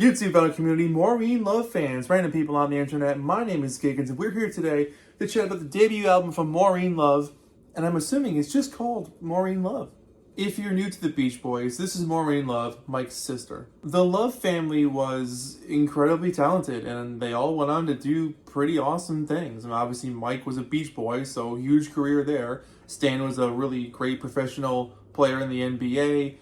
YouTube fellow community, Maureen love fans, random people on the internet. My name is Giggens, and we're here today to chat about the debut album from Maureen Love, and I'm assuming it's just called Maureen Love. If you're new to the Beach Boys, this is Maureen Love, Mike's sister. The Love family was incredibly talented, and they all went on to do pretty awesome things. And obviously, Mike was a Beach Boy, so huge career there. Stan was a really great professional player in the NBA.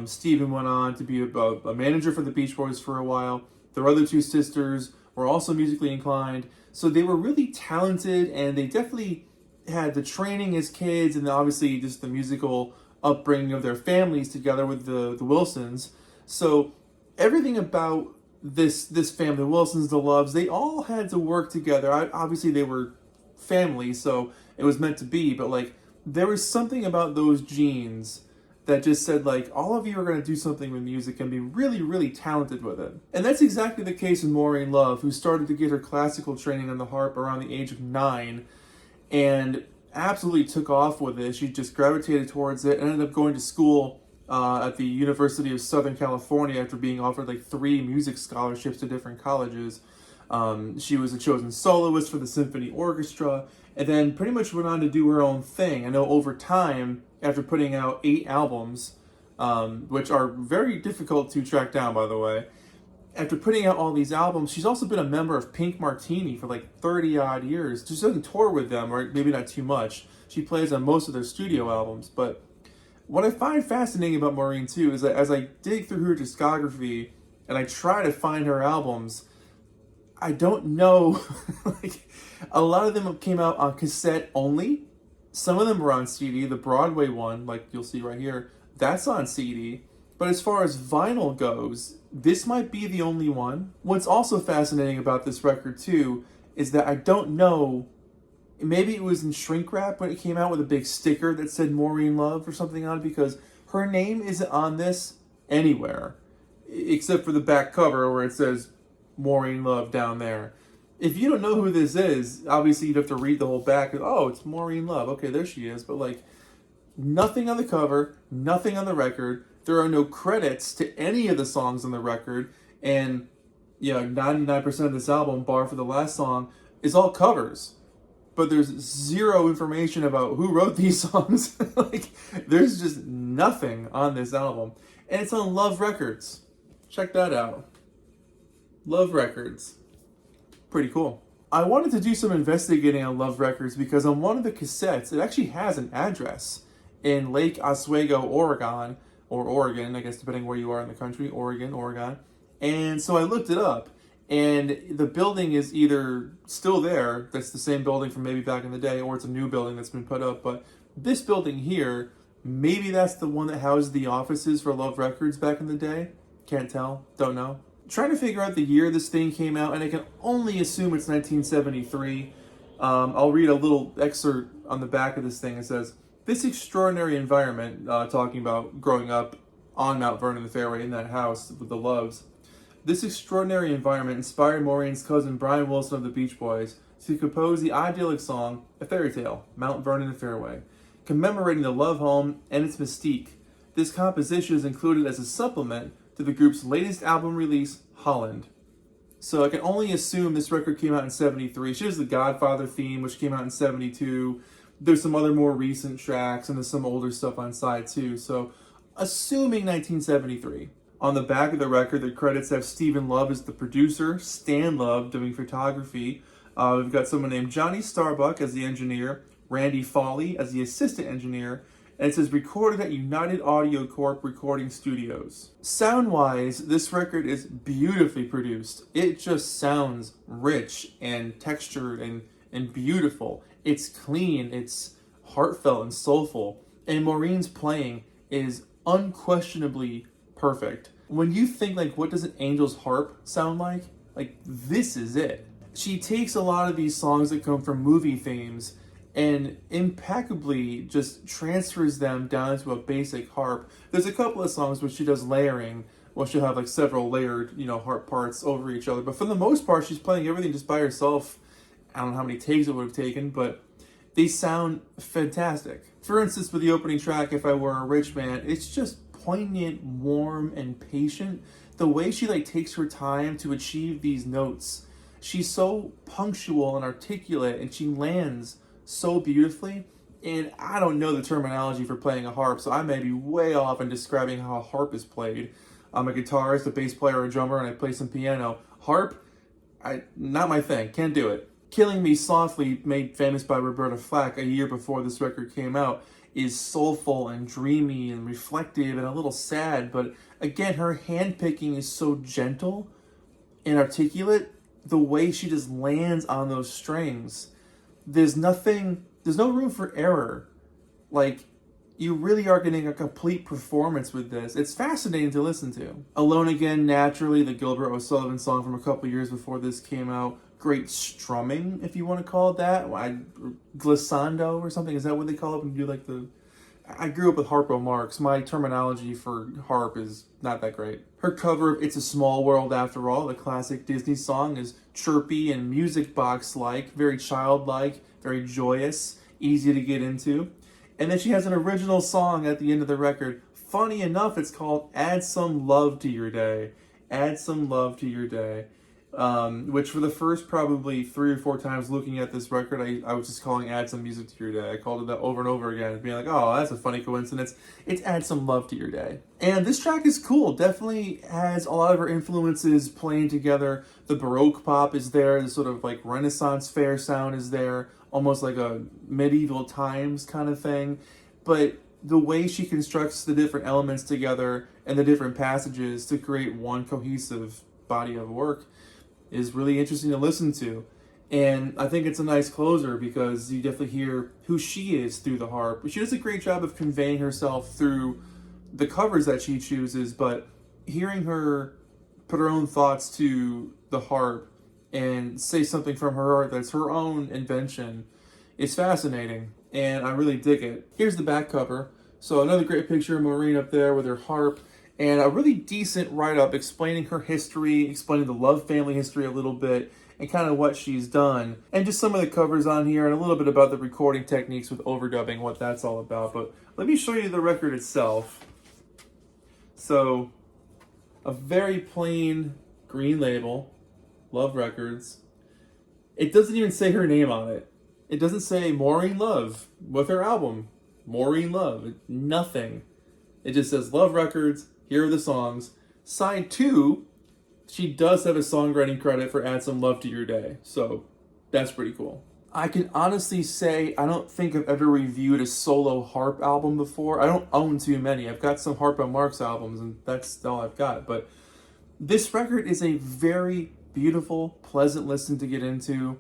Steven went on to be a manager for the Beach Boys for a while. Their other two sisters were also musically inclined. So they were really talented, and they definitely had the training as kids, and obviously just the musical upbringing of their families together with the Wilsons. So everything about this family, the Wilsons, the Loves, they all had to work together. Obviously they were family, so it was meant to be, but like there was something about those genes that just said, like, all of you are going to do something with music and be really, really talented with it. And that's exactly the case with Maureen Love, who started to get her classical training on the harp around the age of 9 and absolutely took off with it. She just gravitated towards it and ended up going to school at the University of Southern California after being offered like 3 music scholarships to different colleges. She was a chosen soloist for the symphony orchestra, and then pretty much went on to do her own thing. I know over time, after putting out 8 albums, which are very difficult to track down, by the way, after putting out all these albums, she's also been a member of Pink Martini for like 30 odd years. She doesn't tour with them, or maybe not too much. She plays on most of their studio albums. But what I find fascinating about Maureen too is that as I dig through her discography and I try to find her albums, I don't know, like, a lot of them came out on cassette only. Some of them were on CD. The Broadway one, like you'll see right here, that's on CD. But as far as vinyl goes, this might be the only one. What's also fascinating about this record too is that I don't know, maybe it was in shrink wrap when it came out with a big sticker that said Maureen Love or something on it, because her name isn't on this anywhere except for the back cover where it says Maureen Love down there. If you don't know who this is, obviously you'd have to read the whole back. Oh, it's Maureen Love. Okay, there she is. But like, nothing on the cover, nothing on the record. There are no credits to any of the songs on the record. And, 99% of this album, bar for the last song, is all covers. But there's zero information about who wrote these songs. Like, there's just nothing on this album. And it's on Love Records. Check that out. Love Records. Pretty cool. I wanted to do some investigating on Love Records because on one of the cassettes, it actually has an address in Lake Oswego, Oregon, or Oregon, I guess, depending where you are in the country, Oregon. And so I looked it up, and the building is either still there, that's the same building from maybe back in the day, or it's a new building that's been put up. But this building here, maybe that's the one that housed the offices for Love Records back in the day. Can't tell, don't know. Trying to figure out the year this thing came out, and I can only assume it's 1973. I'll read a little excerpt on the back of this thing. It says, "This extraordinary environment," talking about growing up on Mount Vernon, the Fairway, in that house with the Loves. "This extraordinary environment inspired Maureen's cousin Brian Wilson of the Beach Boys to compose the idyllic song, A Fairy Tale, Mount Vernon and Fairway, commemorating the Love home and its mystique. This composition is included as a supplement to the group's latest album release, Holland." So I can only assume this record came out in 73. She has the Godfather theme, which came out in 72. There's some other more recent tracks, and there's some older stuff on side too. So assuming 1973. On the back of the record, the credits have Stephen Love as the producer, Stan Love doing photography. We've got someone named Johnny Starbuck as the engineer, Randy Foley as the assistant engineer, and it says recorded at United Audio Corp Recording Studios. Sound-wise, this record is beautifully produced. It just sounds rich and textured and beautiful. It's clean, it's heartfelt and soulful. And Maureen's playing is unquestionably perfect. When you think, like, what does an angel's harp sound like? Like, this is it. She takes a lot of these songs that come from movie themes and impeccably just transfers them down to a basic harp. There's a couple of songs where she does layering, where she'll have like several layered, harp parts over each other. But for the most part, she's playing everything just by herself. I don't know how many takes it would have taken, but they sound fantastic. For instance, with the opening track, If I Were a Rich Man, it's just poignant, warm, and patient. the way she like takes her time to achieve these notes. She's so punctual and articulate, and she lands so beautifully. And I don't know the terminology for playing a harp, so I may be way off in describing how a harp is played. I'm a guitarist, a bass player, a drummer, and I play some piano. Harp, not my thing. Can't do it. Killing Me Softly, made famous by Roberta Flack a year before this record came out, is soulful and dreamy and reflective and a little sad, but again, her handpicking is so gentle and articulate. The way she just lands on those strings, there's no room for error. Like, you really are getting a complete performance with this. It's fascinating to listen to. Alone Again, naturally, the Gilbert O'Sullivan song from a couple years before this came out. Great strumming, if you want to call it that. Glissando or something, is that what they call it when you do like the... I grew up with Harpo Marx. My terminology for harp is not that great. Her cover of It's a Small World After All, the classic Disney song, is chirpy and music box-like, very childlike, very joyous, easy to get into. And then she has an original song at the end of the record. Funny enough, it's called Add Some Love to Your Day. Add Some Love to Your Day. Which for the first probably 3 or 4 times looking at this record, I was just calling Add Some Music to Your Day. I called it that over and over again, being like, oh, that's a funny coincidence. It's Add Some Love to Your Day. And this track is cool. Definitely has a lot of her influences playing together. The Baroque pop is there. The sort of like Renaissance fair sound is there. Almost like a medieval times kind of thing. But the way she constructs the different elements together and the different passages to create one cohesive body of work is really interesting to listen to. And I think it's a nice closer because you definitely hear who she is through the harp. She does a great job of conveying herself through the covers that she chooses, but hearing her put her own thoughts to the harp and say something from her heart that's her own invention is fascinating, and I really dig it. Here's the back cover. So another great picture of Maureen up there with her harp, and a really decent write-up explaining her history, explaining the Love family history a little bit, and kind of what she's done. And just some of the covers on here, and a little bit about the recording techniques with overdubbing, what that's all about. But let me show you the record itself. So, a very plain green label, Love Records. It doesn't even say her name on it. It doesn't say Maureen Love with her album, Maureen Love. Nothing. It just says Love Records. Here are the songs. Side 2, she does have a songwriting credit for Add Some Love to Your Day. So that's pretty cool. I can honestly say I don't think I've ever reviewed a solo harp album before. I don't own too many. I've got some Harpo Marx albums, and that's all I've got. But this record is a very beautiful, pleasant listen to get into.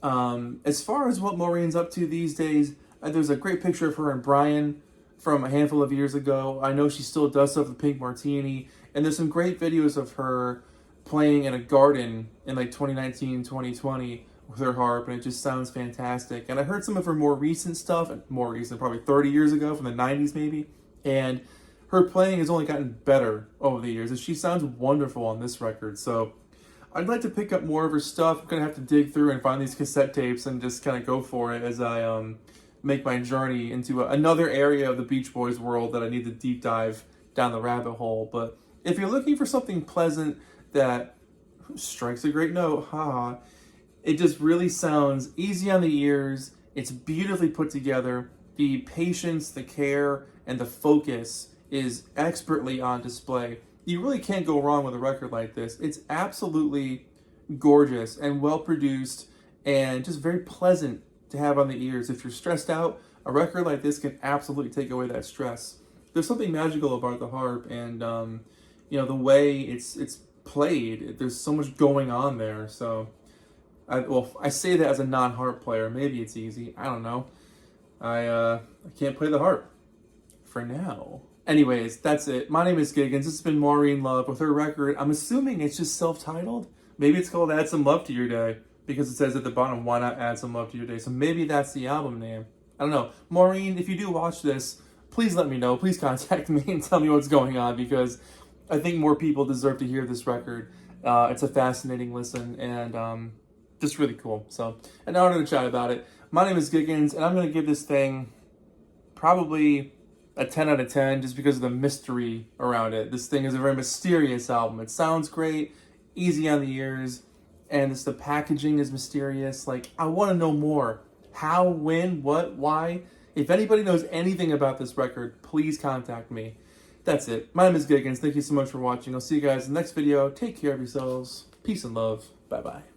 As far as what Maureen's up to these days, there's a great picture of her and Brian from a handful of years ago. I know she still does stuff with Pink Martini, and there's some great videos of her playing in a garden in like 2019, 2020 with her harp, and it just sounds fantastic. And I heard some of her more recent stuff, more recent, probably 30 years ago, from the 90s maybe, and her playing has only gotten better over the years, and she sounds wonderful on this record. So I'd like to pick up more of her stuff. I'm going to have to dig through and find these cassette tapes and just kind of go for it as I make my journey into another area of the Beach Boys world that I need to deep dive down the rabbit hole. But if you're looking for something pleasant that strikes a great note, haha, it just really sounds easy on the ears. It's beautifully put together. The patience, the care, and the focus is expertly on display. You really can't go wrong with a record like this. It's absolutely gorgeous and well produced and just very pleasant to have on the ears. If you're stressed out, a record like this can absolutely take away that stress. There's something magical about the harp, and the way it's played. There's so much going on there. So, I say that as a non-harp player. Maybe it's easy. I don't know. I can't play the harp for now. Anyways, that's it. My name is Giggens. This has been Maureen Love with her record. I'm assuming it's just self-titled. Maybe it's called Add Some Love to Your Day, because it says at the bottom, why not add some love to your day? So maybe that's the album name. I don't know. Maureen, if you do watch this, please let me know. Please contact me and tell me what's going on, because I think more people deserve to hear this record. It's a fascinating listen, and just really cool. So, an honor to chat about it. My name is Giggens, and I'm going to give this thing probably a 10 out of 10 just because of the mystery around it. This thing is a very mysterious album. It sounds great, easy on the ears, and the packaging is mysterious. Like, I want to know more. How, when, what, why? If anybody knows anything about this record, please contact me. That's it. My name is Giggens. Thank you so much for watching. I'll see you guys in the next video. Take care of yourselves. Peace and love. Bye-bye.